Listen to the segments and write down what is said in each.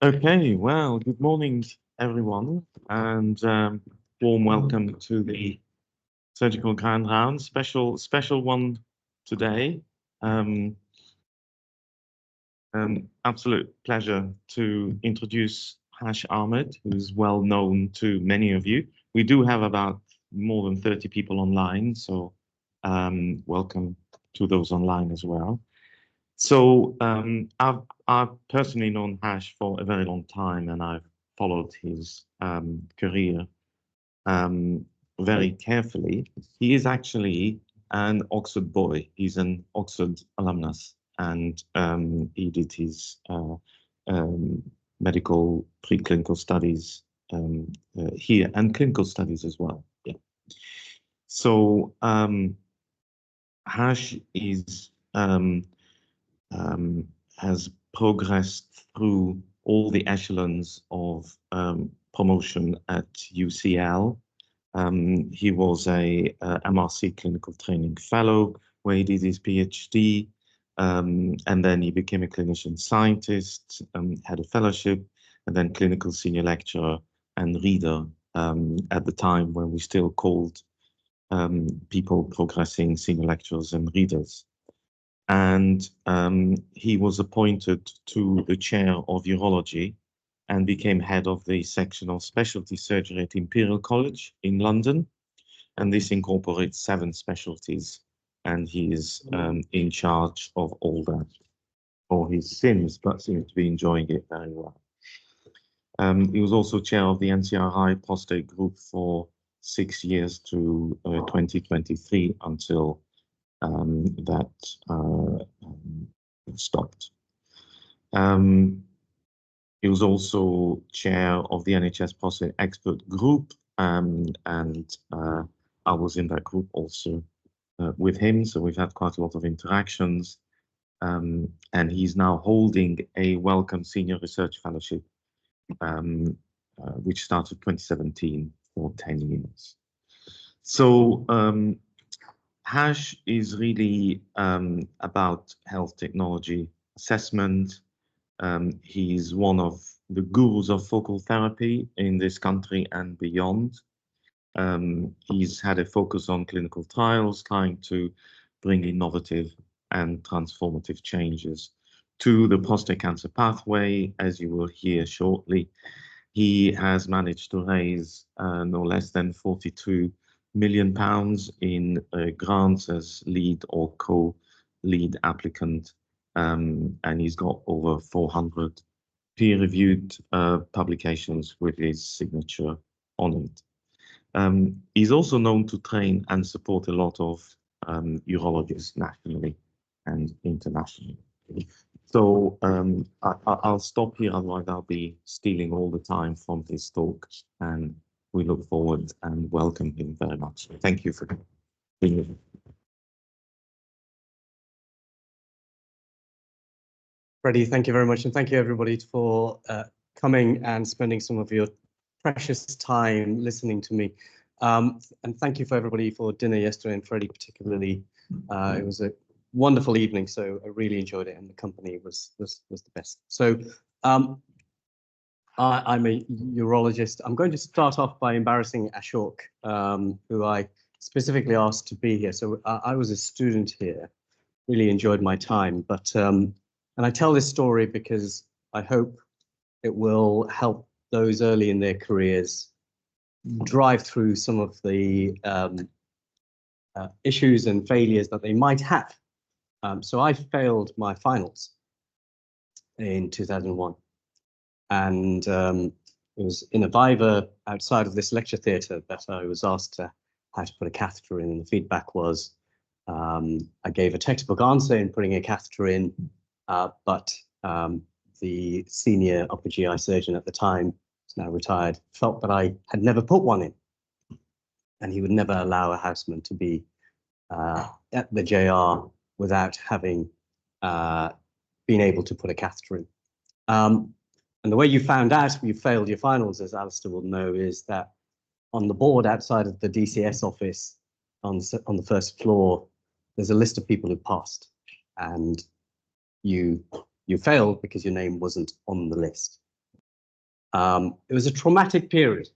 Okay, well, good morning, everyone, and warm welcome to the surgical grand round. Special one today. Um, Absolute pleasure to introduce Ahmed, who's well known to many of you. We do have about more than 30 people online, so welcome to those online as well. So I've personally known Hash for a very long time, and I've followed his career um, very carefully. He is actually an Oxford boy. He's an Oxford alumnus, and he did his um, medical preclinical studies here and clinical studies as well. Yeah. So Hash is um, has progressed through all the echelons of promotion at UCL. He was a MRC clinical training fellow where he did his PhD, and then he became a clinician scientist, had a fellowship, and then clinical senior lecturer and reader at the time when we still called people progressing senior lecturers and readers. And he was appointed to the chair of urology and became head of the section of specialty surgery at Imperial College in London. And this incorporates 7 specialties, and he is in charge of all that for his sins, but seems to be enjoying it very well. He was also chair of the NCRI prostate group for 6 years to 2023 until that stopped. He was also chair of the NHS prostate expert group, and I was in that group also with him, so we've had quite a lot of interactions. And he's now holding a Wellcome Senior Research Fellowship, which started 2017 for 10 years. So Hash is really about health technology assessment. He's one of the gurus of focal therapy in this country and beyond. He's had a focus on clinical trials, trying to bring innovative and transformative changes to the prostate cancer pathway, as you will hear shortly. He has managed to raise no less than £42 million in grants as lead or co-lead applicant, and he's got over 400 peer-reviewed publications with his signature on it. He's also known to train and support a lot of urologists nationally and internationally. So I'll stop here, otherwise I'll be stealing all the time from his talk, and we look forward and welcome him very much. Thank you for being here. Freddie, thank you very much, and thank you everybody for coming and spending some of your precious time listening to me. And thank you for everybody for dinner yesterday, and Freddie particularly. It was a wonderful evening, so I really enjoyed it, and the company was the best. So I'm a urologist. I'm going to start off by embarrassing Ashok, who I specifically asked to be here. So I was a student here, really enjoyed my time, but and I tell this story because I hope it will help those early in their careers drive through some of the issues and failures that they might have. So I failed my finals in 2001, and it was in a viva outside of this lecture theatre that I was asked to how to put a catheter in, and the feedback was I gave a textbook answer in putting a catheter in, but the senior upper GI surgeon at the time, who's now retired, felt that I had never put one in, and he would never allow a houseman to be at the JR without having been able to put a catheter in. And the way you found out you failed your finals, as Alistair will know, is that on the board outside of the DCS office on the first floor, there's a list of people who passed, and you failed because your name wasn't on the list. It was a traumatic period,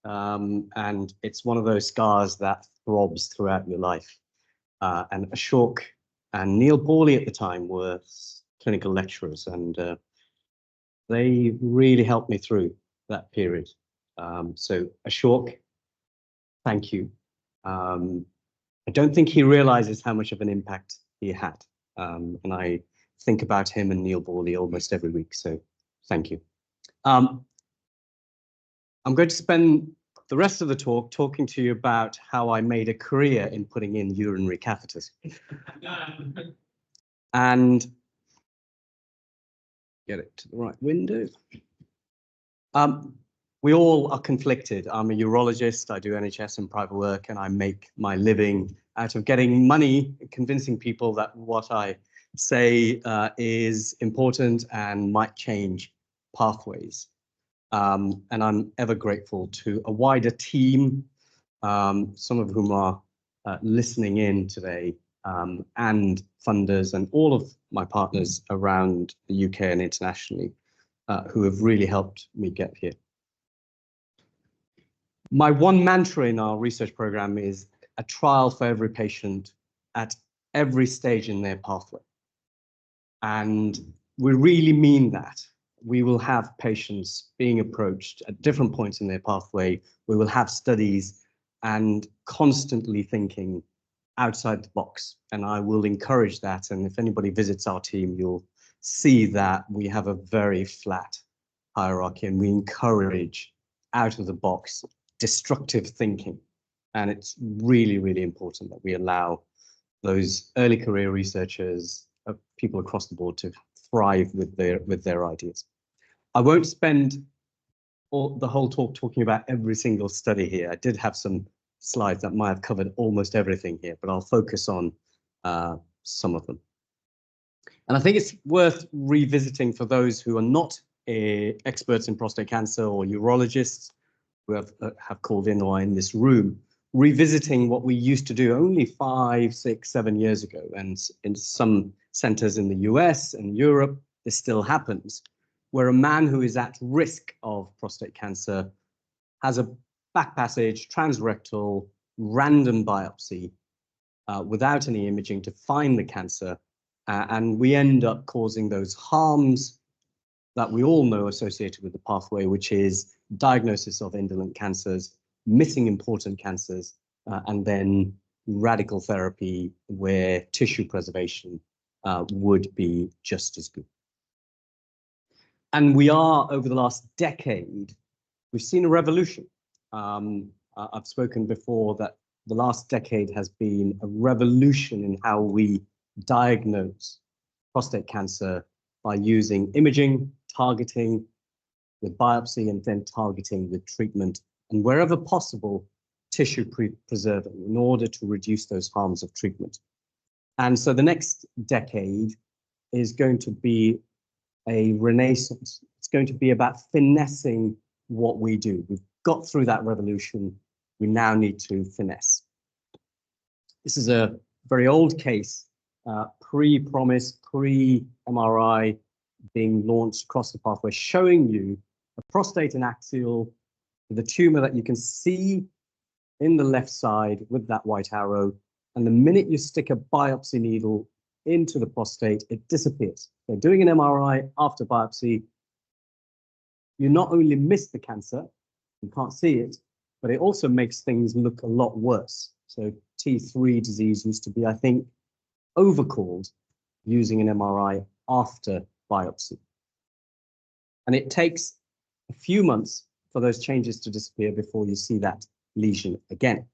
and it's one of those scars that throbs throughout your life. And Ashok and Neil Borley at the time were clinical lecturers, and they really helped me through that period. So Ashok, thank you. I don't think he realizes how much of an impact he had. And I think about him and Neil Borley almost every week, so thank you. I'm going to spend the rest of the talk talking to you about how I made a career in putting in urinary catheters. And get it to the right window. We all are conflicted. I'm a urologist, I do NHS and private work, and I make my living out of getting money, convincing people that what I say is important and might change pathways. And I'm ever grateful to a wider team, some of whom are listening in today, and funders and all of my partners around the UK and internationally, who have really helped me get here. My one mantra in our research program is a trial for every patient at every stage in their pathway. And we really mean that. We will have patients being approached at different points in their pathway. We will have studies and constantly thinking outside the box. And I will encourage that. And if anybody visits our team, you'll see that we have a very flat hierarchy and we encourage out of the box destructive thinking. And it's really, really important that we allow those early career researchers, people across the board, to thrive with their ideas. I won't spend the whole talk talking about every single study here. I did have some slides that might have covered almost everything here, but I'll focus on some of them. And I think it's worth revisiting for those who are not experts in prostate cancer or urologists who have called in or are in this room, revisiting what we used to do only 5, 6, 7 years ago. And in some centers in the US and Europe, this still happens, where a man who is at risk of prostate cancer has a back passage, transrectal, random biopsy without any imaging to find the cancer. And we end up causing those harms that we all know associated with the pathway, which is diagnosis of indolent cancers, missing important cancers, and then radical therapy where tissue preservation would be just as good. And we are, over the last decade, we've seen a revolution. I've spoken before that the last decade has been a revolution in how we diagnose prostate cancer by using imaging, targeting with biopsy, and then targeting with treatment, and wherever possible, tissue preserving in order to reduce those harms of treatment. And so the next decade is going to be a renaissance. It's going to be about finessing what we do. We've got through that revolution. We now need to finesse. This is a very old case, pre-promise, pre-MRI being launched across the pathway, showing you a prostate and axial with a tumor that you can see in the left side with that white arrow. And the minute you stick a biopsy needle into the prostate, it disappears. So doing an MRI after biopsy, you not only miss the cancer, you can't see it, but it also makes things look a lot worse. So T3 disease used to be, I think, overcalled using an MRI after biopsy. And it takes a few months for those changes to disappear before you see that lesion again.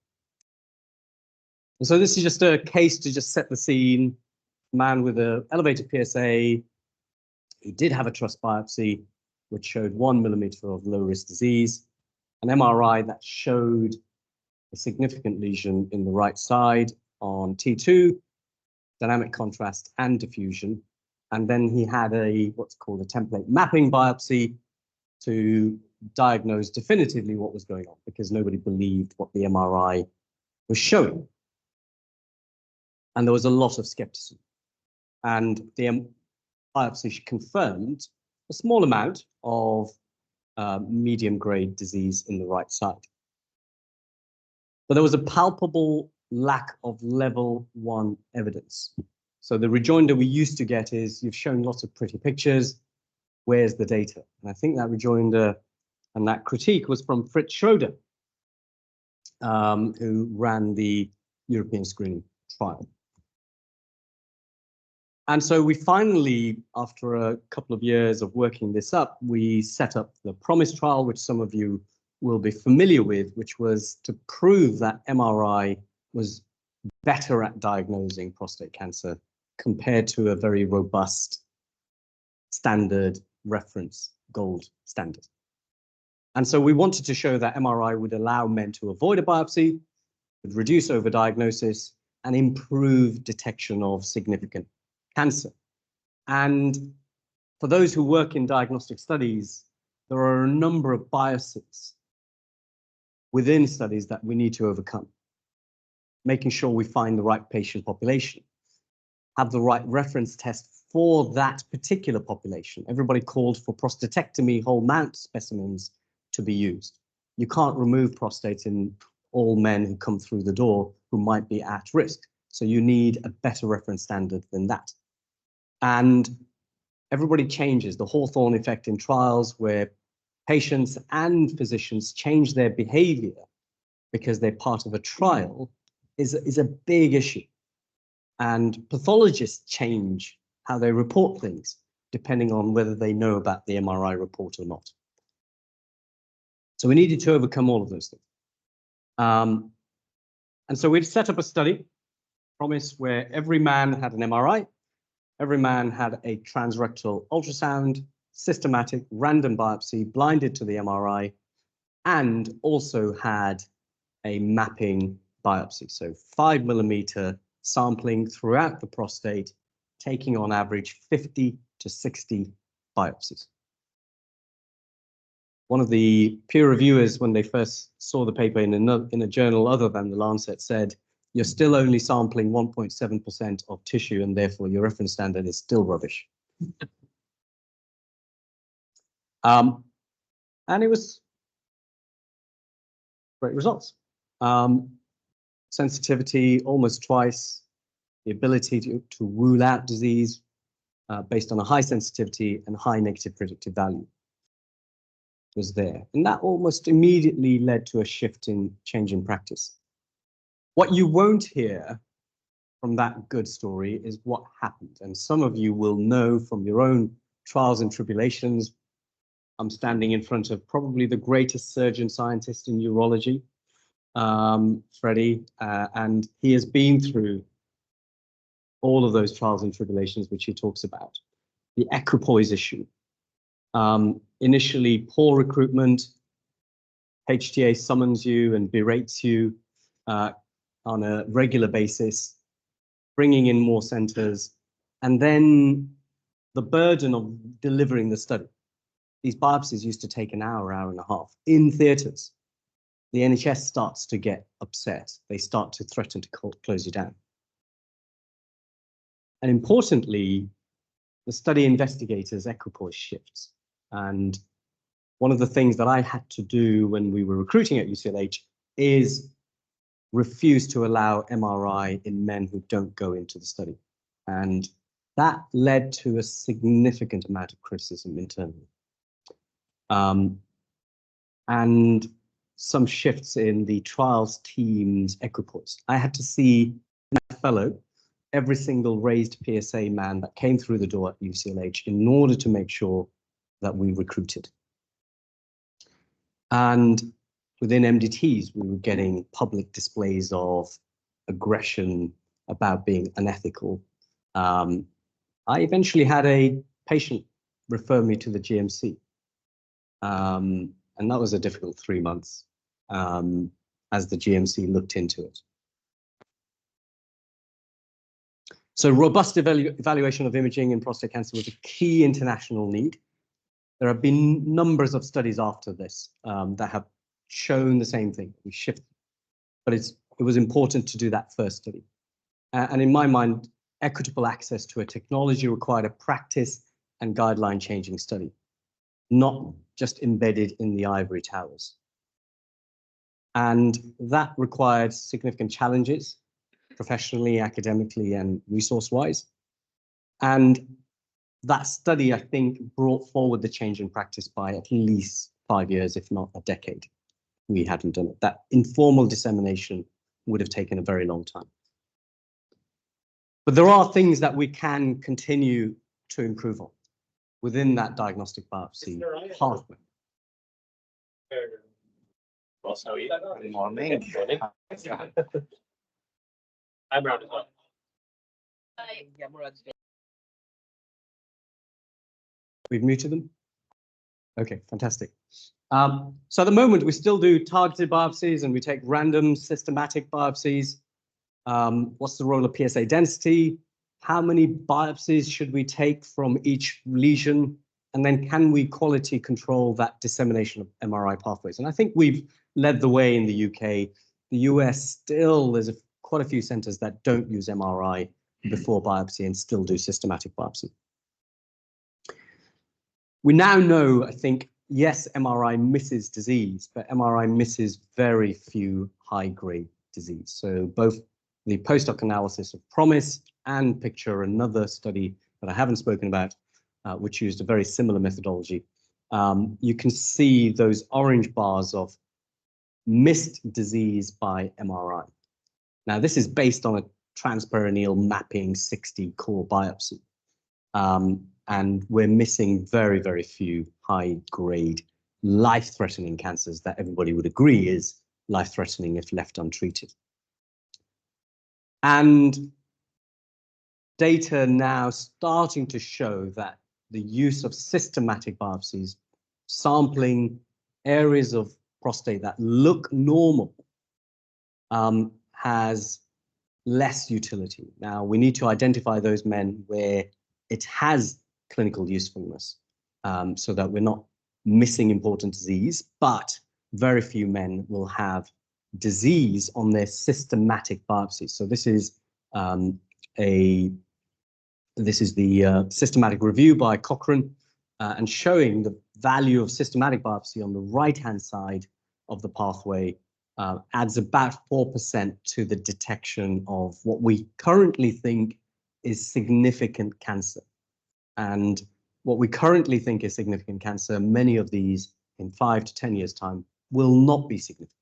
And so this is just a case to just set the scene. Man with an elevated PSA, he did have a trust biopsy, which showed 1 millimeter of low-risk disease, an MRI that showed a significant lesion in the right side on T2, dynamic contrast and diffusion. And then he had what's called a template mapping biopsy to diagnose definitively what was going on, because nobody believed what the MRI was showing. And there was a lot of skepticism. And the biopsy confirmed a small amount of medium grade disease in the right side. But there was a palpable lack of level 1 evidence. So the rejoinder we used to get is, you've shown lots of pretty pictures, where's the data? And I think that rejoinder and that critique was from Fritz Schroeder, who ran the European screening trial. And so we finally, after a couple of years of working this up, we set up the PROMISE trial, which some of you will be familiar with, which was to prove that MRI was better at diagnosing prostate cancer compared to a very robust standard reference gold standard. And so we wanted to show that MRI would allow men to avoid a biopsy, would reduce overdiagnosis, and improve detection of significant cancer. And for those who work in diagnostic studies, there are a number of biases within studies that we need to overcome. Making sure we find the right patient population, have the right reference test for that particular population. Everybody called for prostatectomy whole mount specimens to be used. You can't remove prostate in all men who come through the door who might be at risk. So you need a better reference standard than that. And everybody changes. The Hawthorne effect in trials, where patients and physicians change their behavior because they're part of a trial, is a big issue. And pathologists change how they report things depending on whether they know about the MRI report or not. So we needed to overcome all of those things. And so we've set up a study, PROMISE, where every man had an MRI, every man had a transrectal ultrasound, systematic random biopsy, blinded to the MRI, and also had a mapping biopsy. So 5 millimeter sampling throughout the prostate, taking on average 50 to 60 biopsies. One of the peer reviewers, when they first saw the paper in a journal other than the Lancet, said, "You're still only sampling 1.7% of tissue, and therefore your reference standard is still rubbish." And it was great results. Sensitivity almost twice, the ability to rule out disease based on a high sensitivity and high negative predictive value was there. And that almost immediately led to a shift in change in practice. What you won't hear from that good story is what happened. And some of you will know from your own trials and tribulations. I'm standing in front of probably the greatest surgeon scientist in urology, Freddie, and he has been through all of those trials and tribulations which he talks about. The equipoise issue. Initially, poor recruitment. HTA summons you and berates you on a regular basis, bringing in more centers, and then the burden of delivering the study. These biopsies used to take an hour, hour and a half in theatres. The NHS starts to get upset. They start to threaten to close you down. And importantly, the study investigators' equipoise shifts. And one of the things that I had to do when we were recruiting at UCLH is refuse to allow MRI in men who don't go into the study. And that led to a significant amount of criticism internally. And some shifts in the trials team's equipoise. I had to see that fellow every single raised PSA man that came through the door at UCLH in order to make sure that we recruited. And within MDTs, we were getting public displays of aggression about being unethical. I eventually had a patient refer me to the GMC. And that was a difficult 3 months as the GMC looked into it. So robust evaluation of imaging in prostate cancer was a key international need. There have been numbers of studies after this that have shown the same thing. We shifted, but it was important to do that first study. And in my mind, equitable access to a technology required a practice and guideline changing study. not just embedded in the ivory towers. And that required significant challenges, professionally, academically, and resource-wise. And that study, I think, brought forward the change in practice by at least 5 years, if not a decade. We hadn't done it. That informal dissemination would have taken a very long time. But there are things that we can continue to improve on within that diagnostic biopsy pathway. Ross, how are you? Good morning. I'm around as well. We've muted them? Okay, fantastic. So at the moment, we still do targeted biopsies and we take random systematic biopsies. What's the role of PSA density? How many biopsies should we take from each lesion? And then can we quality control that dissemination of MRI pathways? And I think we've led the way in the UK. The US still, there's quite a few centers that don't use MRI before biopsy and still do systematic biopsy. We now know, I think, yes, MRI misses disease, but MRI misses very few high-grade disease. So both the post-hoc analysis of PROMISE and PICTURE, another study that I haven't spoken about, which used a very similar methodology, you can see those orange bars of missed disease by MRI. Now, this is based on a transperineal mapping 60 core biopsy. And we're missing very, very few high-grade, life-threatening cancers that everybody would agree is life-threatening if left untreated. And data now starting to show that the use of systematic biopsies, sampling areas of prostate that look normal, has less utility. Now, we need to identify those men where it has clinical usefulness, so that we're not missing important disease, but very few men will have disease on their systematic biopsies. So this is the systematic review by Cochrane, and showing the value of systematic biopsy on the right-hand side of the pathway adds about 4% to the detection of what we currently think is significant cancer. And what we currently think is significant cancer, many of these in 5 to 10 years' time will not be significant.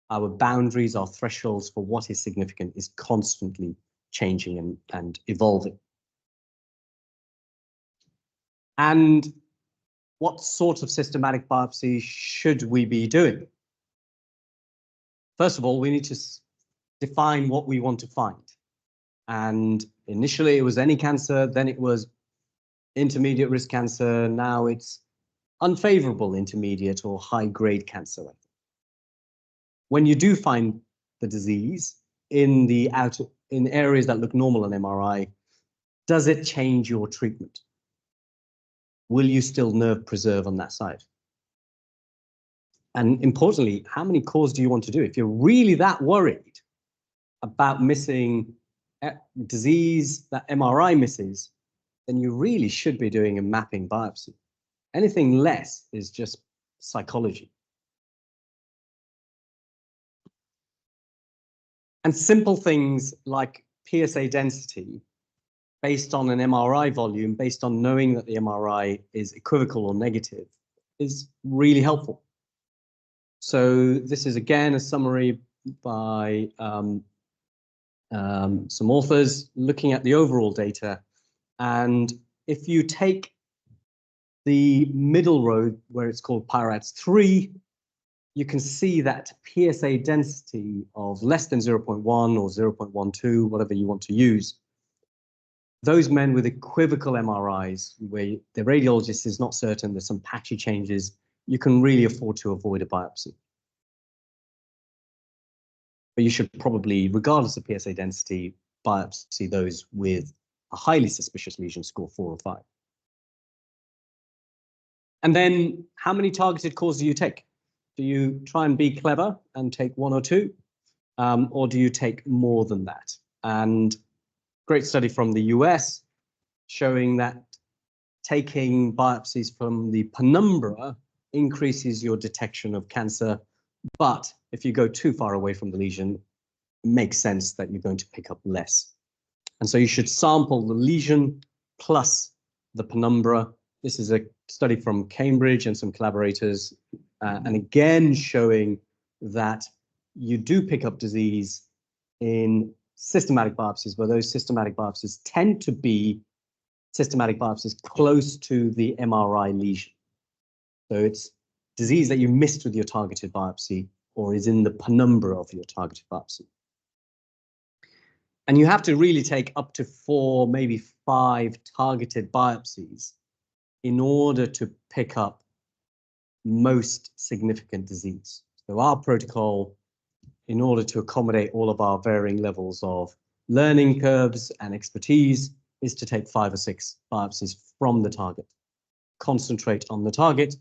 Our boundaries, our thresholds for what is significant is constantly changing and evolving. And what sort of systematic biopsy should we be doing? First of all, we need to define what we want to find. And initially it was any cancer, then it was intermediate risk cancer, now it's unfavorable intermediate or high-grade cancer. When you do find the disease in areas that look normal on MRI, does it change your treatment? Will you still nerve preserve on that side? And importantly, how many cores do you want to do? If you're really that worried about missing disease that MRI misses, then you really should be doing a mapping biopsy. Anything less is just psychology. And simple things like PSA density based on an MRI volume, based on knowing that the MRI is equivocal or negative, is really helpful. So this is again a summary by some authors looking at the overall data. And if you take the middle row where it's called PIRADS 3, you can see that PSA density of less than 0.1 or 0.12, whatever you want to use, those men with equivocal MRIs, where the radiologist is not certain, there's some patchy changes, you can really afford to avoid a biopsy. But you should probably, regardless of PSA density, biopsy those with a highly suspicious lesion score 4 or 5. And then how many targeted cores do you take? Do you try and be clever and take 1 or 2? Or do you take more than that? And great study from the US showing that taking biopsies from the penumbra increases your detection of cancer. But if you go too far away from the lesion, it makes sense that you're going to pick up less. And so you should sample the lesion plus the penumbra. This is a study from Cambridge and some collaborators, and again showing that you do pick up disease in systematic biopsies, where those systematic biopsies tend to be systematic biopsies close to the MRI lesion. So it's disease that you missed with your targeted biopsy or is in the penumbra of your targeted biopsy. And you have to really take up to 4, maybe 5 targeted biopsies in order to pick up most significant disease. So our protocol, in order to accommodate all of our varying levels of learning curves and expertise, is to take 5 or 6 biopsies from the target. Concentrate on the target.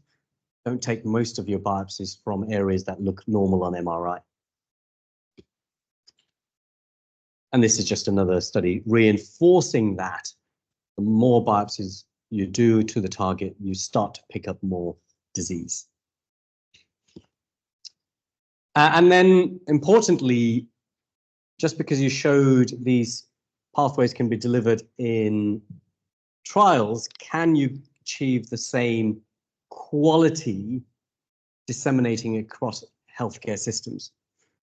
Don't take most of your biopsies from areas that look normal on MRI. And this is just another study reinforcing that the more biopsies you do to the target, you start to pick up more disease. And then importantly, just because you showed these pathways can be delivered in trials, can you achieve the same quality disseminating across healthcare systems?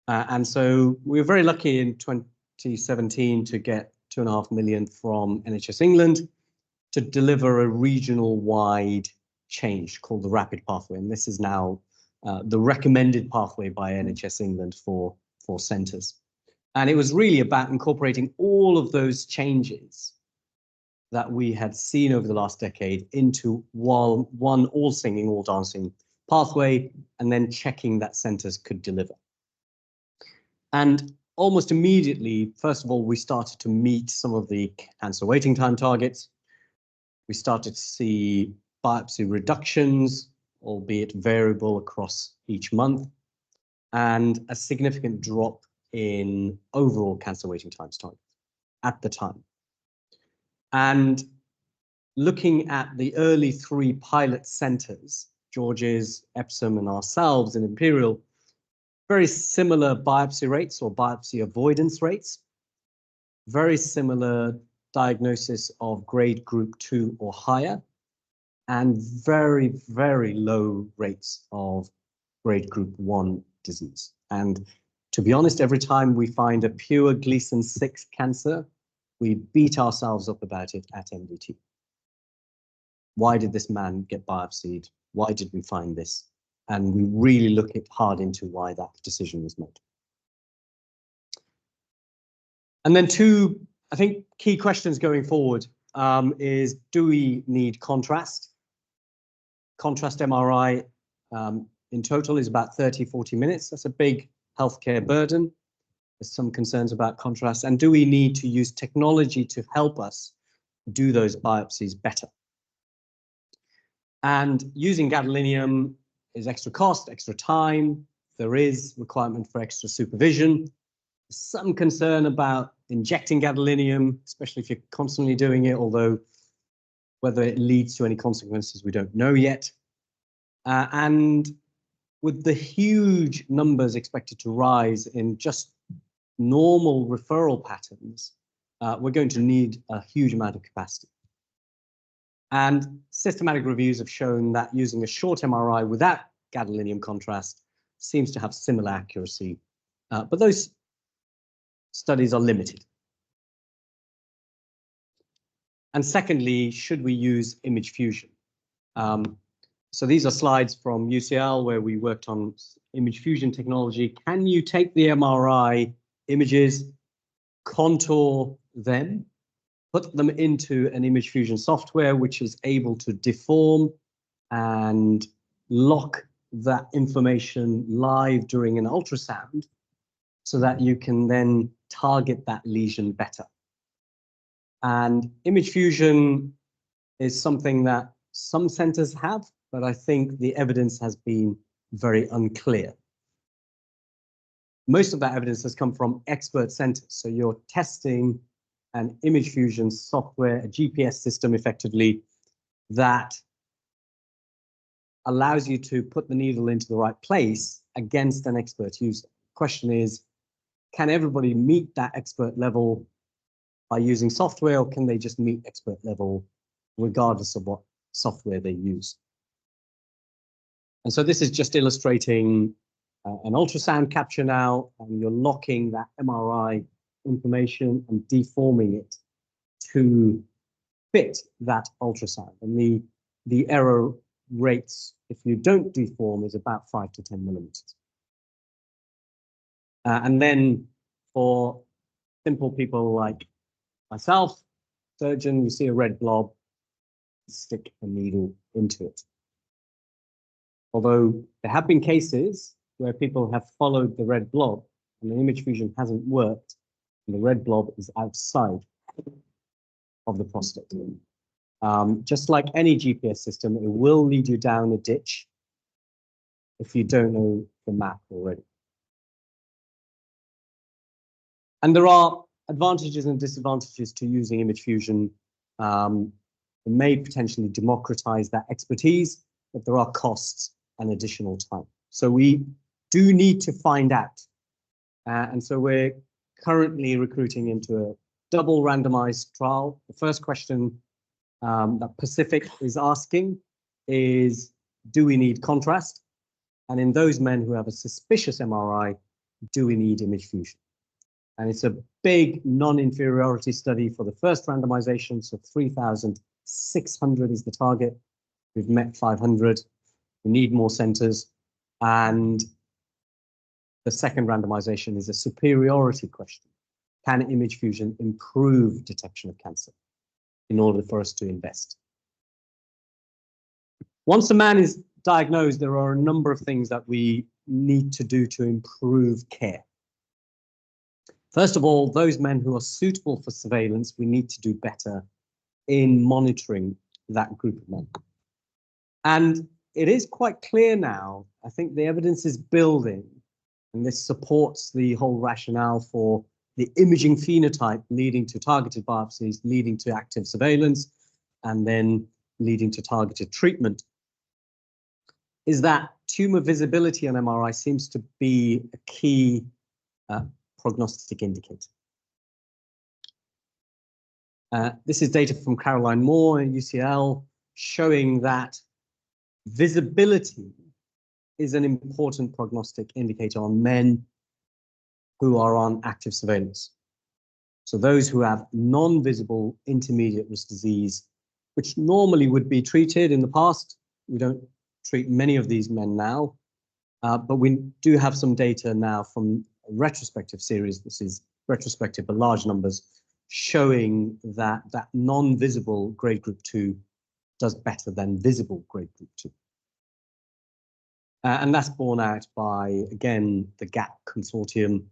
And so we were very lucky in 2017 to get 2.5 million from NHS England to deliver a regional wide change called the Rapid Pathway. And this is now the recommended pathway by NHS England for centres. And it was really about incorporating all of those changes that we had seen over the last decade into one all singing, all dancing pathway, and then checking that centres could deliver. And almost immediately, first of all, we started to meet some of the cancer waiting time targets. We started to see biopsy reductions, albeit variable across each month, and a significant drop in overall cancer waiting times targets at the time. And looking at the early 3 pilot centres, George's, Epsom, and ourselves in Imperial, very similar biopsy rates or biopsy avoidance rates, very similar diagnosis of grade group 2 or higher, and very, very low rates of grade group 1 disease. And to be honest, every time we find a pure Gleason 6 cancer, we beat ourselves up about it at MDT. Why did this man get biopsied? Why did we find this? And we really look hard into why that decision was made. And then 2, I think, key questions going forward is, do we need contrast? Contrast MRI in total is about 30, 40 minutes. That's a big healthcare burden. There's some concerns about contrast. And do we need to use technology to help us do those biopsies better? And using gadolinium is extra cost, extra time. There is requirement for extra supervision. Some concern about injecting gadolinium, especially if you're constantly doing it, although whether it leads to any consequences, we don't know yet. And with the huge numbers expected to rise in just normal referral patterns, we're going to need a huge amount of capacity. And systematic reviews have shown that using a short MRI without gadolinium contrast seems to have similar accuracy, but those studies are limited. And secondly, should we use image fusion? So these are slides from UCL where we worked on image fusion technology. Can you take the MRI images, contour them, put them into an image fusion software which is able to deform and lock that information live during an ultrasound so that you can then target that lesion better? And image fusion is something that some centers have, but I think the evidence has been very unclear. Most of that evidence has come from expert centers. So you're testing an image fusion software, a GPS system effectively, that allows you to put the needle into the right place against an expert user. Question is, can everybody meet that expert level by using software, or can they just meet expert level regardless of what software they use? And so this is just illustrating an ultrasound capture now, and you're locking that MRI information and deforming it to fit that ultrasound. And the error rates, if you don't deform, is about 5 to 10 millimeters. And then for simple people like myself, surgeon, you see a red blob, stick a needle into it. Although there have been cases where people have followed the red blob and the image fusion hasn't worked, and the red blob is outside of the prostate. Just like any GPS system, it will lead you down a ditch if you don't know the map already. And there are advantages and disadvantages to using image fusion. It may potentially democratize that expertise, but there are costs and additional time. So we do need to find out. And so we're currently recruiting into a double randomized trial. The first question that Pacific is asking is, do we need contrast? And in those men who have a suspicious MRI, do we need image fusion? And it's a big non-inferiority study for the first randomization, so 3,600 is the target. We've met 500. We need more centers. And the second randomization is a superiority question. Can image fusion improve detection of cancer in order for us to invest? Once a man is diagnosed, there are a number of things that we need to do to improve care. First of all, those men who are suitable for surveillance, we need to do better in monitoring that group of men. And it is quite clear now, I think the evidence is building, and this supports the whole rationale for the imaging phenotype leading to targeted biopsies, leading to active surveillance, and then leading to targeted treatment, is that tumor visibility on MRI seems to be a key prognostic indicator. This is data from Caroline Moore at UCL showing that visibility is an important prognostic indicator on men who are on active surveillance. So those who have non-visible intermediate risk disease, which normally would be treated in the past, we don't treat many of these men now, but we do have some data now from a retrospective series, this is retrospective but large numbers, showing that that non-visible grade group 2 does better than visible grade group 2. And that's borne out by, again, the GAP consortium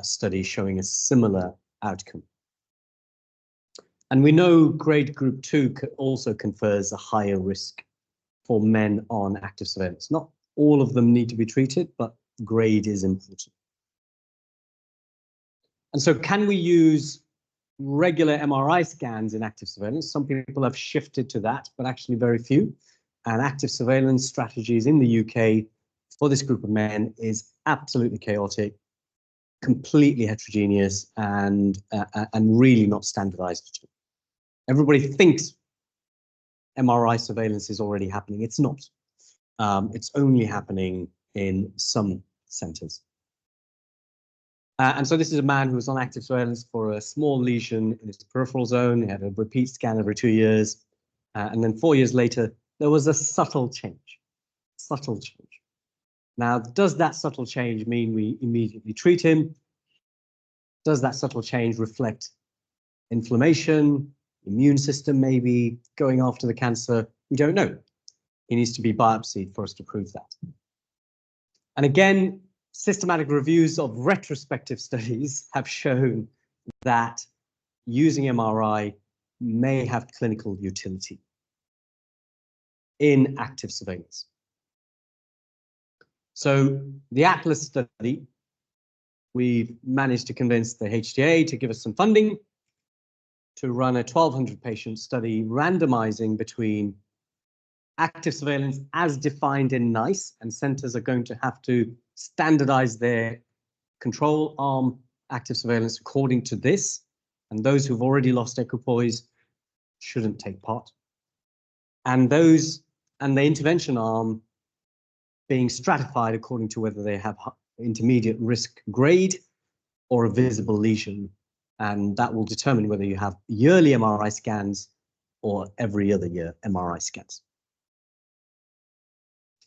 study showing a similar outcome. And we know grade group 2 also confers a higher risk for men on active surveillance. Not all of them need to be treated, but grade is important. And so can we use regular MRI scans in active surveillance? Some people have shifted to that, but actually very few. And active surveillance strategies in the UK for this group of men is absolutely chaotic, completely heterogeneous, and really not standardized. Everybody thinks MRI surveillance is already happening. It's not. It's only happening in some centers. And so this is a man who was on active surveillance for a small lesion in his peripheral zone. He had a repeat scan every 2 years. And then 4 years later, there was a subtle change. Subtle change. Now, does that subtle change mean we immediately treat him? Does that subtle change reflect inflammation, immune system maybe going after the cancer? We don't know. He needs to be biopsied for us to prove that. And again, systematic reviews of retrospective studies have shown that using MRI may have clinical utility in active surveillance. So the Atlas study, we've managed to convince the HTA to give us some funding to run a 1,200 patient study randomizing between active surveillance as defined in NICE, and centers are going to have to standardize their control arm active surveillance according to this. And those who've already lost equipoise shouldn't take part. And the intervention arm being stratified according to whether they have intermediate risk grade or a visible lesion. And that will determine whether you have yearly MRI scans or every other year MRI scans.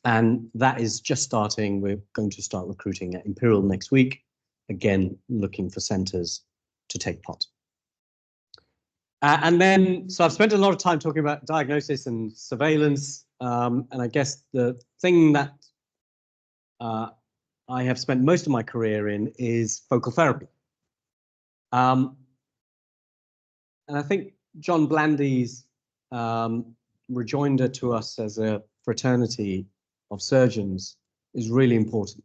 And that is just starting. We're going to start recruiting at Imperial next week, again, looking for centers to take part. So I've spent a lot of time talking about diagnosis and surveillance. And I guess the thing that I have spent most of my career in is focal therapy. And I think John Blandy's rejoinder to us as a fraternity of surgeons is really important.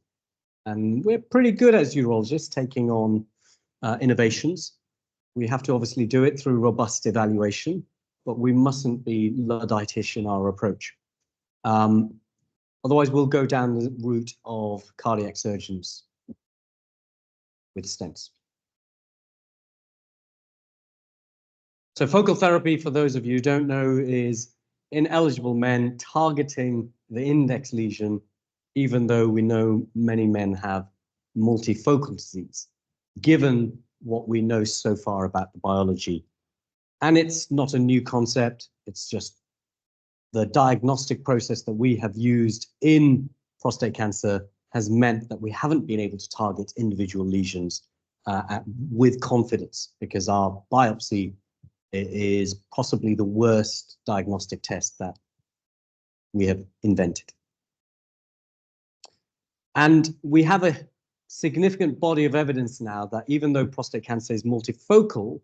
And we're pretty good as urologists taking on innovations. We have to obviously do it through robust evaluation, but we mustn't be Luddite-ish in our approach. Otherwise, we'll go down the route of cardiac surgeons with stents. So focal therapy, for those of you who don't know, is in eligible men targeting the index lesion, even though we know many men have multifocal disease, given what we know so far about the biology. And it's not a new concept, it's just the diagnostic process that we have used in prostate cancer has meant that we haven't been able to target individual lesions with confidence, because our biopsy is possibly the worst diagnostic test that we have invented. And we have a significant body of evidence now that even though prostate cancer is multifocal,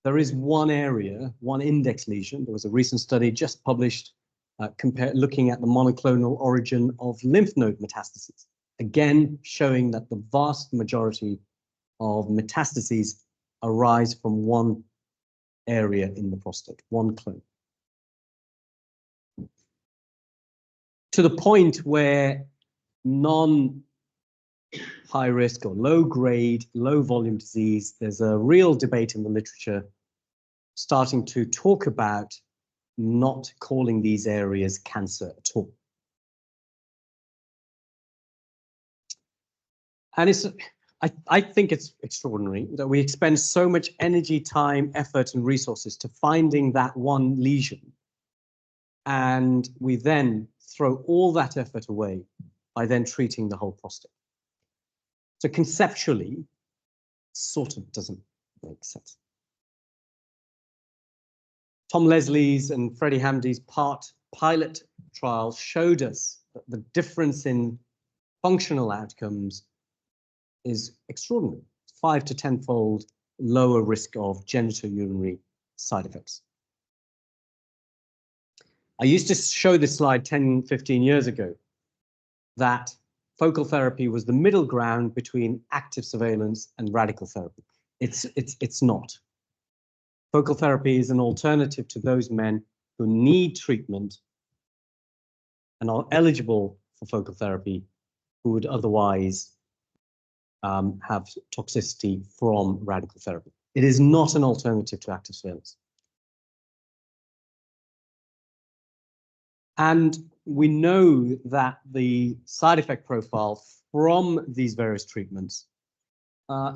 there is one area, one index lesion. There was a recent study just published looking at the monoclonal origin of lymph node metastases, again showing that the vast majority of metastases arise from one area in the prostate, one clone. To the point where non-high risk or low grade, low volume disease, there's a real debate in the literature starting to talk about not calling these areas cancer at all. And I think it's extraordinary that we expend so much energy, time, effort, and resources to finding that one lesion, and we then throw all that effort away by then treating the whole prostate. So conceptually, sort of doesn't make sense. Tom Leslie's and Freddie Hamdy's pilot trial showed us that the difference in functional outcomes is extraordinary. 5 to 10-fold lower risk of genitourinary side effects. I used to show this slide 10, 15 years ago, that focal therapy was the middle ground between active surveillance and radical therapy. It's not. Focal therapy is an alternative to those men who need treatment and are eligible for focal therapy, who would otherwise have toxicity from radical therapy. It is not an alternative to active surveillance. And we know that the side effect profile from these various treatments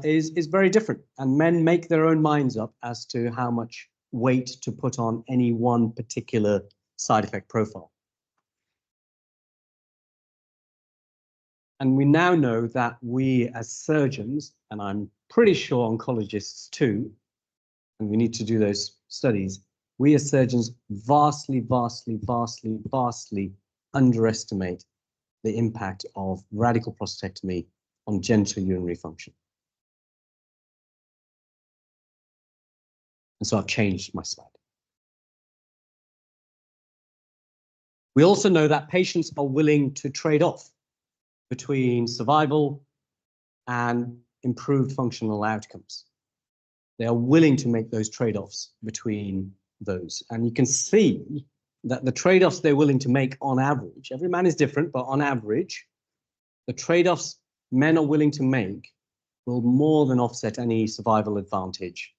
is very different, and men make their own minds up as to how much weight to put on any one particular side effect profile. And we now know that we as surgeons, and I'm pretty sure oncologists too, and we need to do those studies, we as surgeons vastly underestimate the impact of radical prostatectomy on genitourinary function. And so I've changed my slide. We also know that patients are willing to trade off between survival and improved functional outcomes. They are willing to make those trade-offs between those. And you can see that the trade-offs they're willing to make on average, every man is different, but on average, the trade-offs men are willing to make will more than offset any survival advantage,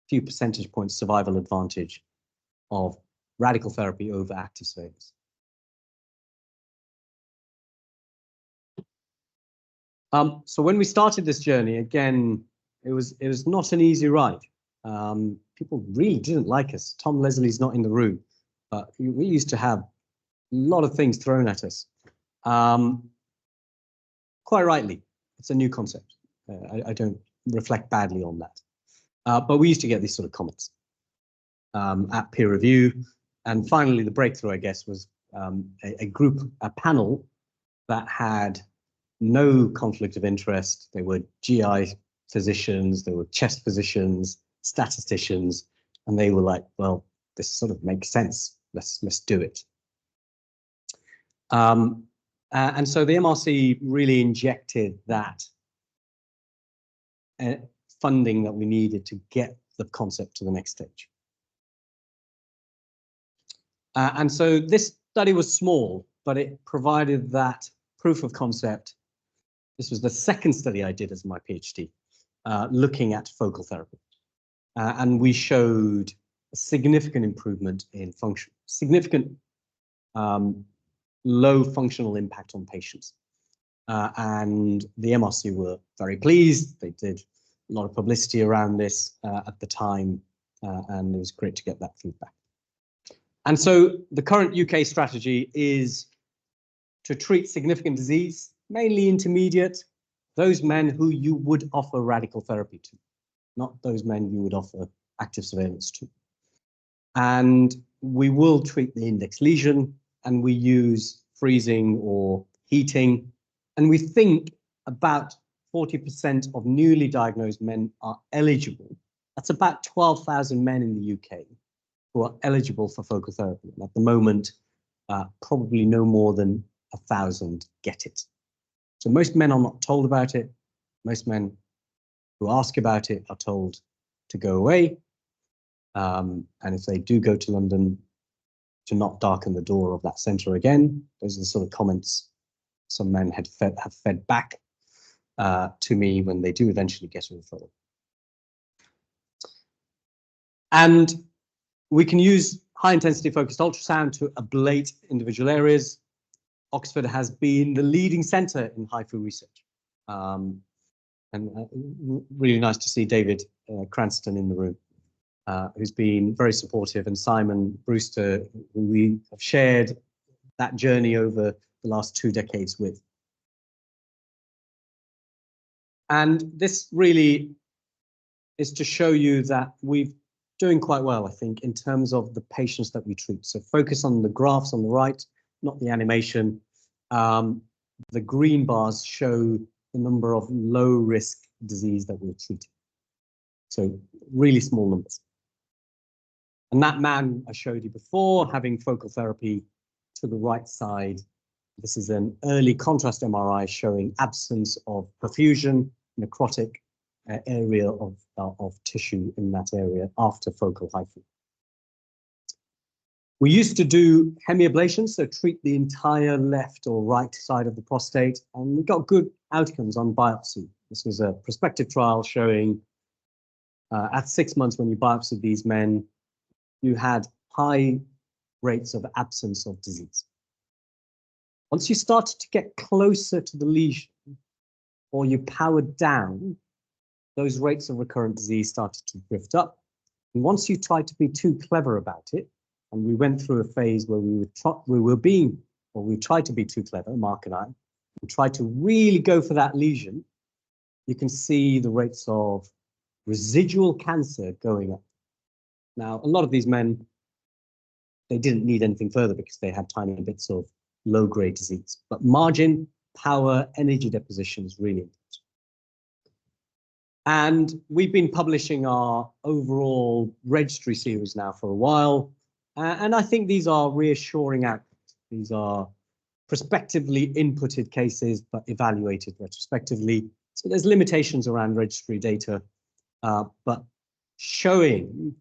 few percentage points survival advantage of radical therapy over active surveillance. So when we started this journey, again, it was not an easy ride. People really didn't like us. Tom Leslie's not in the room, but we used to have a lot of things thrown at us. Quite rightly, it's a new concept. I don't reflect badly on that. But we used to get these sort of comments at peer review. And finally, the breakthrough, I guess, was a panel that had no conflict of interest. They were GI physicians, they were chest physicians, statisticians, and they were like, well, this sort of makes sense. Let's do it. And so the MRC really injected that funding that we needed to get the concept to the next stage. And so this study was small, but it provided that proof of concept. This was the second study I did as my PhD, looking at focal therapy. And we showed a significant improvement in function, significant low functional impact on patients. And the MRC were very pleased. They did a lot of publicity around this at the time, and it was great to get that feedback. And so the current UK strategy is to treat significant disease, mainly intermediate, those men who you would offer radical therapy to, not those men you would offer active surveillance to. And we will treat the index lesion, and we use freezing or heating. And we think about 40% of newly diagnosed men are eligible. That's about 12,000 men in the UK who are eligible for focal therapy. And at the moment, probably no more than 1,000 get it. So most men are not told about it. Most men who ask about it are told to go away. And if they do go to London, to not darken the door of that centre again. Those are the sort of comments some men have fed back to me when they do eventually get a referral. And we can use high-intensity focused ultrasound to ablate individual areas. Oxford has been the leading centre in HIFU research. And really nice to see David Cranston in the room, who's been very supportive, and Simon Brewster, who we have shared that journey over the last 2 decades with. And this really is to show you that we're doing quite well, I think, in terms of the patients that we treat. So focus on the graphs on the right, not the animation. The green bars show the number of low-risk disease that we're treating. So really small numbers. And that man I showed you before, having focal therapy to the right side, this is an early contrast MRI showing absence of perfusion, necrotic area of tissue in that area after focal HIFU. We used to do hemiablation, so treat the entire left or right side of the prostate, and we got good outcomes on biopsy. This was a prospective trial showing at 6 months when you biopsied these men, you had high rates of absence of disease. Once you started to get closer to the lesion, or you powered down, those rates of recurrent disease started to drift up. And once you tried to be too clever about it, and we went through a phase where we tried to be too clever, Mark and I, we tried to really go for that lesion, you can see the rates of residual cancer going up. Now, a lot of these men, they didn't need anything further because they had tiny bits of low-grade disease. But margin, power, energy deposition is really important. And we've been publishing our overall registry series now for a while. And I think these are reassuring outcomes. These are prospectively inputted cases, but evaluated retrospectively. So there's limitations around registry data, but showing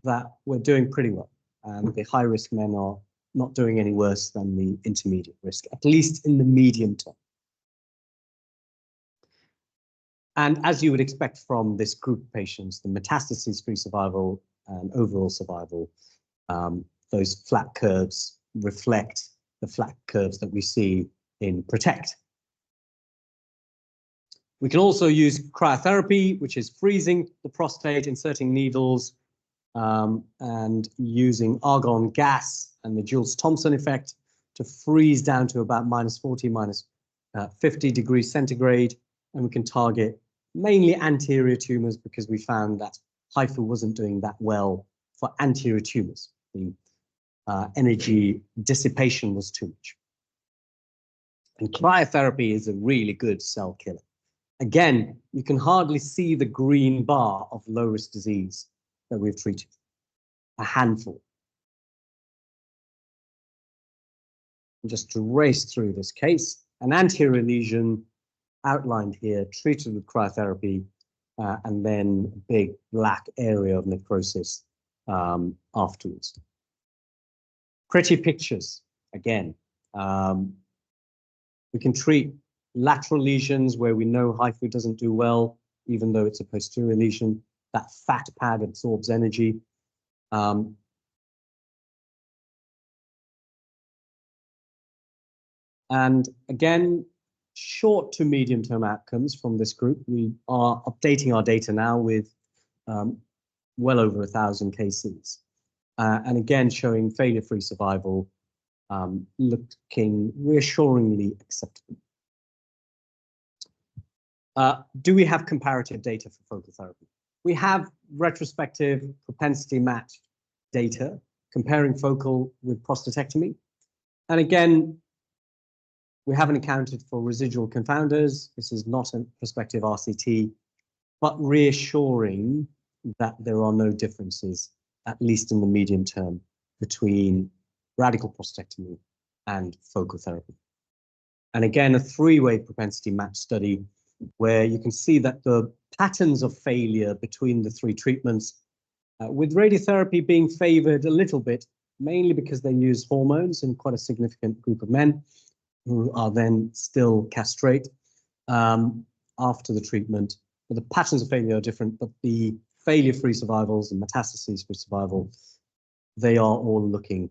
that we're doing pretty well. And the high-risk men are not doing any worse than the intermediate risk, at least in the medium term. And as you would expect from this group of patients, the metastases-free survival and overall survival, those flat curves reflect the flat curves that we see in PROTECT. We can also use cryotherapy, which is freezing the prostate, inserting needles, and using argon gas and the Joule-Thomson effect to freeze down to about -40, -50 degrees centigrade. And we can target mainly anterior tumors because we found that HIFU wasn't doing that well for anterior tumors. The energy dissipation was too much. And cryotherapy is a really good cell killer. Again, you can hardly see the green bar of low-risk disease that we've treated, a handful. And just to race through this case, an anterior lesion outlined here, treated with cryotherapy, and then a big black area of necrosis afterwards. Pretty pictures, again. We can treat lateral lesions where we know HIFU doesn't do well, even though it's a posterior lesion. That fat pad absorbs energy. And again, short to medium term outcomes from this group. We are updating our data now with well over 1,000 cases. And again, showing failure-free survival, looking reassuringly acceptable. Do we have comparative data for focal therapy? We have retrospective propensity matched data comparing focal with prostatectomy. And again, we haven't accounted for residual confounders. This is not a prospective RCT, but reassuring that there are no differences, at least in the medium term, between radical prostatectomy and focal therapy. And again, a three-way propensity match study where you can see that the patterns of failure between the three treatments, with radiotherapy being favored a little bit, mainly because they use hormones in quite a significant group of men who are then still castrate after the treatment. But the patterns of failure are different, but the failure-free survivals and metastases-free survival, they are all looking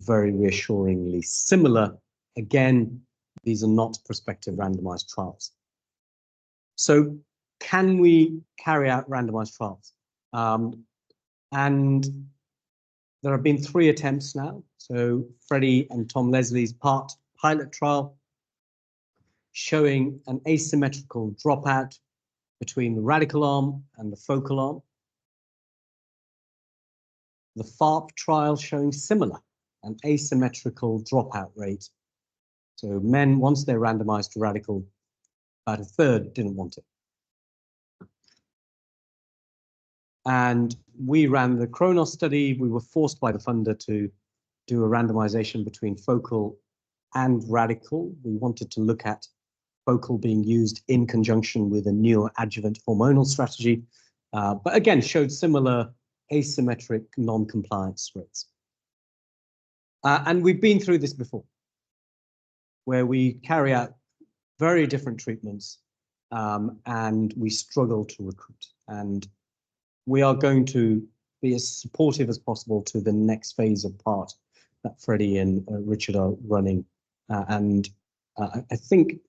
very reassuringly similar. Again, these are not prospective randomized trials. So can we carry out randomized trials? And there have been 3 attempts now. So Freddie and Tom Leslie's pilot trial showing an asymmetrical dropout between the radical arm and the focal arm. The FARP trial showing similar, an asymmetrical dropout rate. So men, once they're randomized to radical, about a third didn't want it. And we ran the Kronos study. We were forced by the funder to do a randomization between focal and radical. We wanted to look at focal being used in conjunction with a neoadjuvant hormonal strategy, but again, showed similar asymmetric non-compliance rates. And we've been through this before, where we carry out very different treatments and we struggle to recruit. And we are going to be as supportive as possible to the next phase of part that Freddie and Richard are running. I think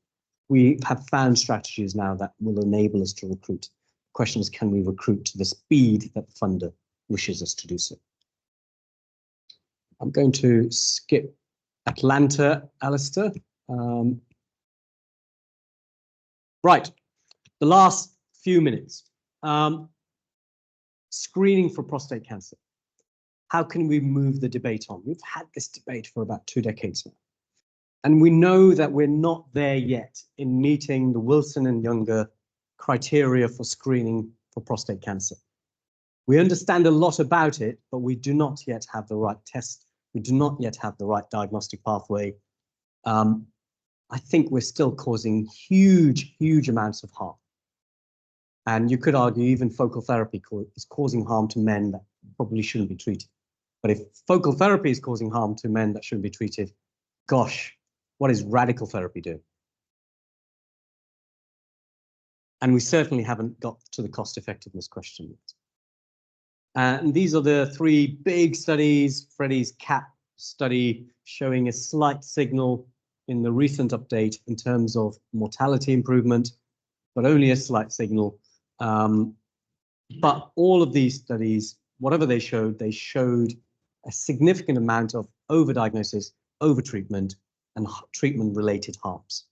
we have found strategies now that will enable us to recruit. The question is, can we recruit to the speed that the funder wishes us to do so? I'm going to skip Atlanta, Alistair. Right, the last few minutes. Screening for prostate cancer. How can we move the debate on? We've had this debate for about 2 decades now. And we know that we're not there yet in meeting the Wilson and Younger criteria for screening for prostate cancer. We understand a lot about it, but we do not yet have the right test. We do not yet have the right diagnostic pathway. I think we're still causing huge amounts of harm. And you could argue even focal therapy is causing harm to men that probably shouldn't be treated. But if focal therapy is causing harm to men that shouldn't be treated, gosh, what is radical therapy doing? And we certainly haven't got to the cost effectiveness question yet. And these are the three big studies. Freddie's CAP study showing a slight signal in the recent update in terms of mortality improvement, but only a slight signal. But all of these studies, whatever they showed a significant amount of overdiagnosis, overtreatment, and treatment-related harms.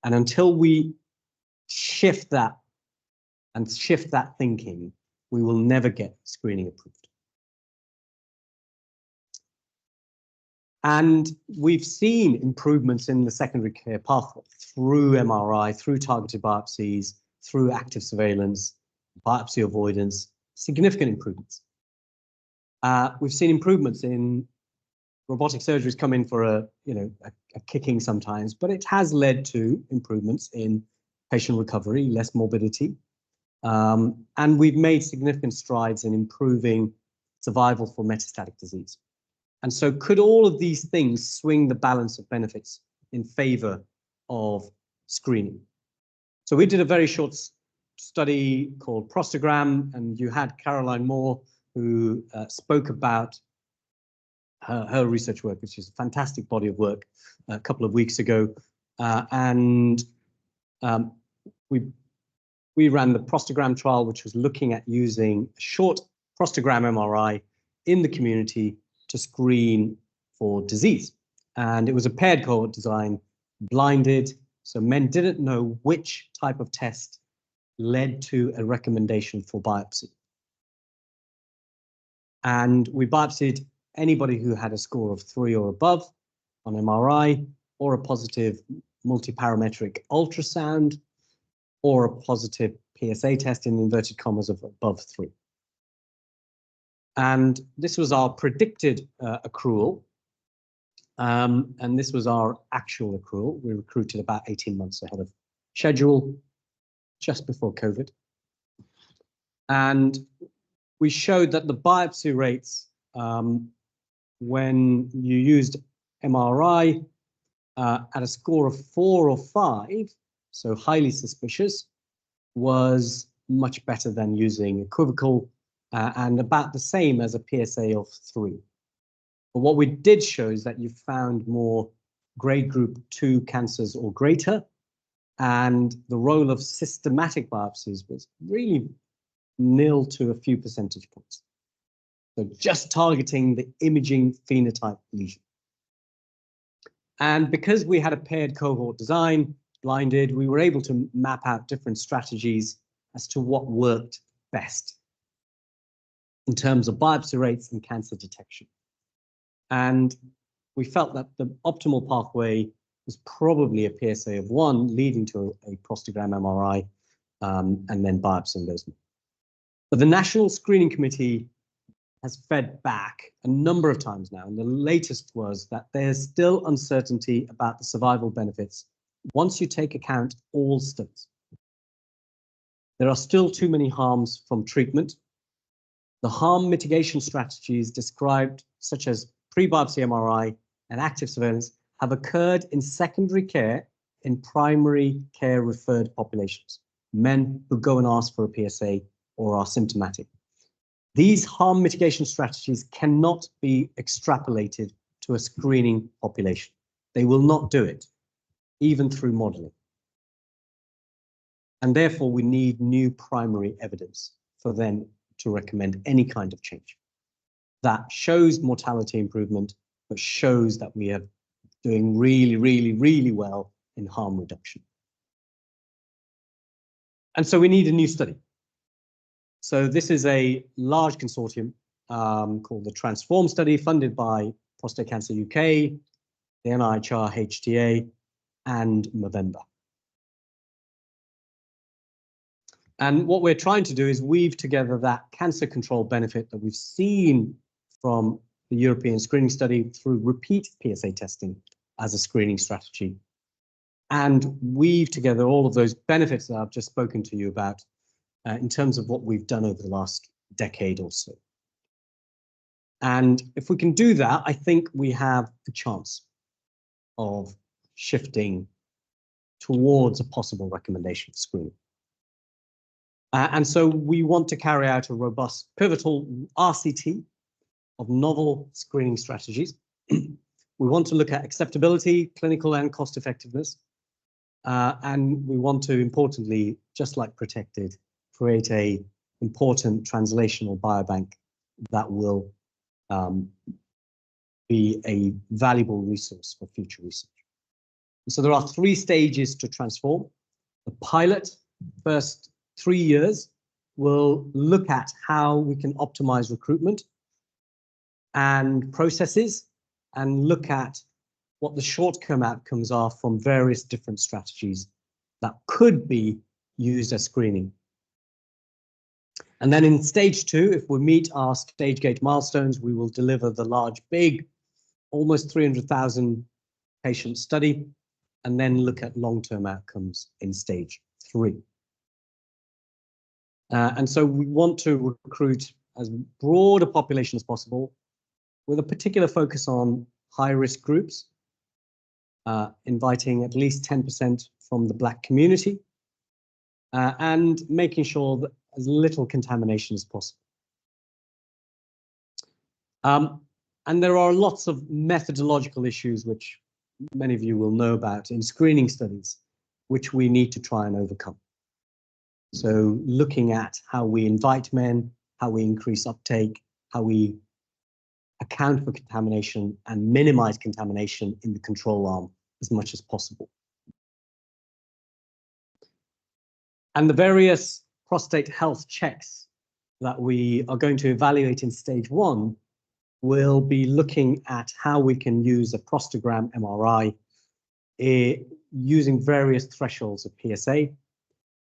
And until we shift that and shift that thinking, we will never get screening approved. And we've seen improvements in the secondary care pathway through MRI, through targeted biopsies, through active surveillance, biopsy avoidance, significant improvements. We've seen improvements in robotic surgeries come in for a kicking sometimes, but it has led to improvements in patient recovery, less morbidity. And we've made significant strides in improving survival for metastatic disease. And so could all of these things swing the balance of benefits in favor of screening? So we did a very short study called Prostagram, and you had Caroline Moore, who spoke about her research work, which is a fantastic body of work, a couple of weeks ago. We ran the Prostagram trial, which was looking at using a short Prostagram MRI in the community to screen for disease. And it was a paired cohort design, blinded, so men didn't know which type of test led to a recommendation for biopsy. And we biopsied anybody who had a score of 3 or above on MRI, or a positive multiparametric ultrasound, or a positive PSA test in inverted commas of above 3. And this was our predicted accrual. And this was our actual accrual. We recruited about 18 months ahead of schedule, just before COVID. And we showed that the biopsy rates, when you used MRI at a score of 4 or 5, so highly suspicious, was much better than using equivocal and about the same as a PSA of 3. But what we did show is that you found more grade group 2 cancers or greater, and the role of systematic biopsies was really nil to a few percentage points. So just targeting the imaging phenotype lesion. And because we had a paired cohort design, blinded, we were able to map out different strategies as to what worked best in terms of biopsy rates and cancer detection. And we felt that the optimal pathway was probably a PSA of 1 leading to a prostagram MRI and then biopsying those. But the National Screening Committee has fed back a number of times now, and the latest was that there's still uncertainty about the survival benefits once you take account all studies. There are still too many harms from treatment. The harm mitigation strategies described, such as pre-biopsy MRI and active surveillance, have occurred in secondary care in primary care referred populations, men who go and ask for a PSA or are symptomatic. These harm mitigation strategies cannot be extrapolated to a screening population. They will not do it, even through modeling. And therefore, we need new primary evidence for them to recommend any kind of change that shows mortality improvement, but shows that we are doing really, really, really well in harm reduction. And so we need a new study. So this is a large consortium called the Transform study, funded by Prostate Cancer UK, the NIHR HTA, and Movember. And what we're trying to do is weave together that cancer control benefit that we've seen from the European screening study through repeat PSA testing as a screening strategy, and weave together all of those benefits that I've just spoken to you about in terms of what we've done over the last decade or so. And if we can do that, I think we have a chance of shifting towards a possible recommendation for screening. And so we want to carry out a robust pivotal RCT of novel screening strategies. We want to look at acceptability, clinical and cost effectiveness. And we want to, importantly, just like Protected, create a important translational biobank that will be a valuable resource for future research. So there are 3 stages to transform. The pilot, first 3 years, will look at how we can optimize recruitment and processes and look at what the short-term outcomes are from various different strategies that could be used as screening. And then in stage 2, if we meet our stage gate milestones, we will deliver the large, big, almost 300,000 patient study, and then look at long-term outcomes in stage 3. And so we want to recruit as broad a population as possible with a particular focus on high-risk groups, inviting at least 10% from the Black community, and making sure that as little contamination as possible. And there are lots of methodological issues which many of you will know about in screening studies, which we need to try and overcome. So looking at how we invite men, how we increase uptake, how we account for contamination and minimize contamination in the control arm as much as possible. And the various prostate health checks that we are going to evaluate in stage 1 will be looking at how we can use a prostagram MRI using various thresholds of PSA,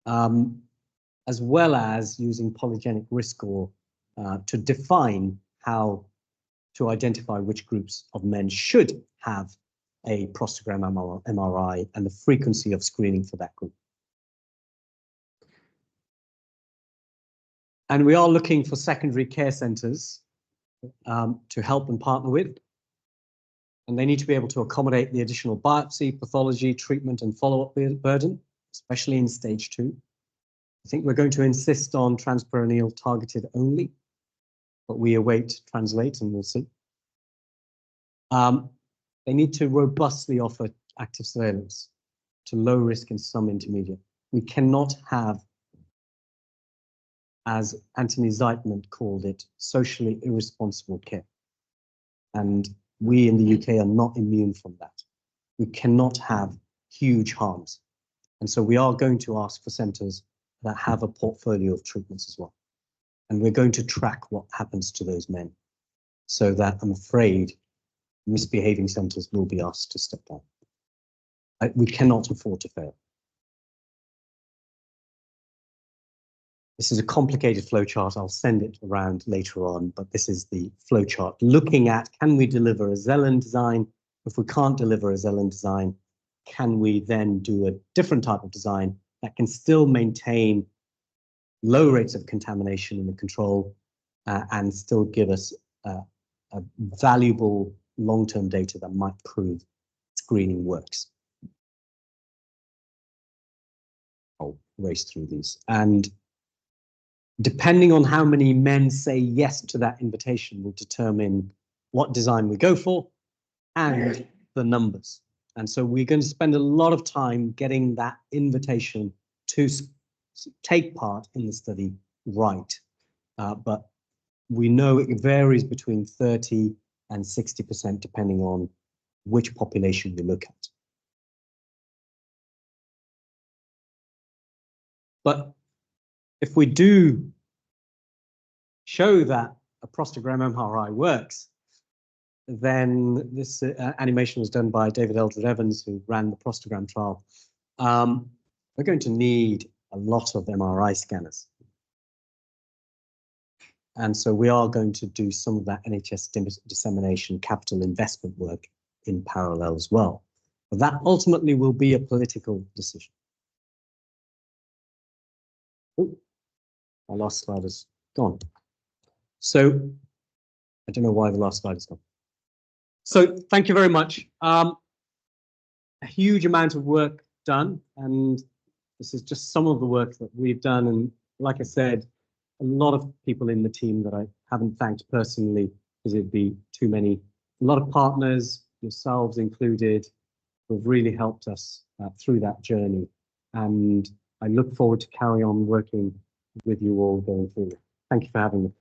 as well as using polygenic risk score to define how to identify which groups of men should have a prostagram MRI and the frequency of screening for that group. And we are looking for secondary care centers to help and partner with. And they need to be able to accommodate the additional biopsy, pathology, treatment, and follow-up burden, especially in stage 2. I think we're going to insist on transperineal targeted only, but we await translate and we'll see. They need to robustly offer active surveillance to low risk and some intermediate. We cannot have, as Anthony Zeitman called it, socially irresponsible care. And we in the UK are not immune from that. We cannot have huge harms. And so we are going to ask for centres that have a portfolio of treatments as well. And we're going to track what happens to those men so that I'm afraid misbehaving centres will be asked to step down. We cannot afford to fail. This is a complicated flowchart. I'll send it around later on, but this is the flowchart looking at, can we deliver a Zelen design? If we can't deliver a Zelen design, can we then do a different type of design that can still maintain low rates of contamination in the control and still give us a valuable long-term data that might prove screening works? I'll race through these. And depending on how many men say yes to that invitation will determine what design we go for and the numbers. And so we're going to spend a lot of time getting that invitation to take part in the study right. But we know it varies between 30 and 60% depending on which population we look at. But if we do show that a prostagram MRI works, then this animation was done by David Eldred Evans, who ran the prostagram trial. We're going to need a lot of MRI scanners. And so we are going to do some of that NHS dissemination capital investment work in parallel as well. But that ultimately will be a political decision. Oh, my last slide is gone. So I don't know why the last slide has gone. So thank you very much. A huge amount of work done, and this is just some of the work that we've done. And like I said, a lot of people in the team that I haven't thanked personally, because it'd be too many. A lot of partners, yourselves included, who have really helped us through that journey. And I look forward to carry on working with you all going forward. Thank you for having me.